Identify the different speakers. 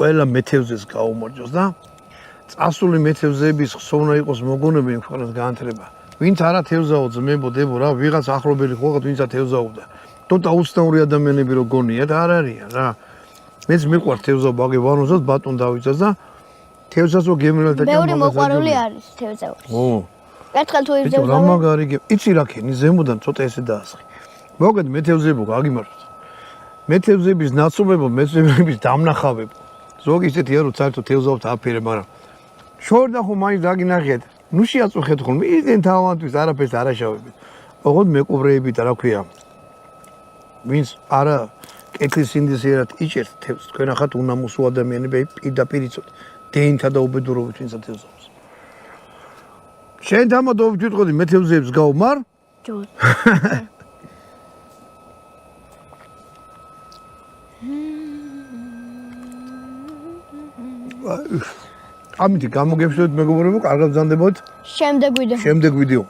Speaker 1: ყველა მეთევზეს გაუმარჯოს და წასული მეთევზეების ხსოვნა იყოს მოგონები იმ ქვეყნას განათლება. ვინც არა თევზაო ძმებო დებო რა ვიღაც ახლობელი ხოლმე ვინცა თევზაობდა. თუმცა უცნაური ადამიანები რო გონიათ არ არიან რა. მეც მიყვარს თევზა ბაგევანოზას ბატონ დავიცას და თევზას რო გემრიელ და
Speaker 2: ბევრი მოყვარული არის თევზაოს.
Speaker 1: ო.
Speaker 2: ერთხელ თუ
Speaker 1: იცი რა მაგარი იცი რა ქენი ზემოდან ცოტა ესე დაასხი. მოგეთ მეთევზებო გაგიმართოთ. მეთევზების ნაცნობებო მეთევზების დამნახავებო. ზოგი ისეთია რომ საერთოდ თევზაობს აფერე, მაგრამ შორდა ხო მაინც დაგინახეთ. ნუ შეაწუხეთ ხოლმე ისენ თავანთვის არაფერს არ აშავებთ. ოღონდ მეკობრეებით რა ქვია. ვინც არა კეთილ სინდისიერად იჭერთ თევზს, თქვენ ახათ უნამოსო ადამიანები პირდაპირ იცოთ დენთა და უბედურობით ვინც თევზაობს. შენ დამადოვ ვიტყოდი მეთევზეებს გავმარ?
Speaker 2: ჯო.
Speaker 1: ამით გამოგებშოთ მეგობრებო, კარგად ბრძანდებოდეთ.
Speaker 2: შემდეგ ვიდეო.
Speaker 1: შემდეგ ვიდეო.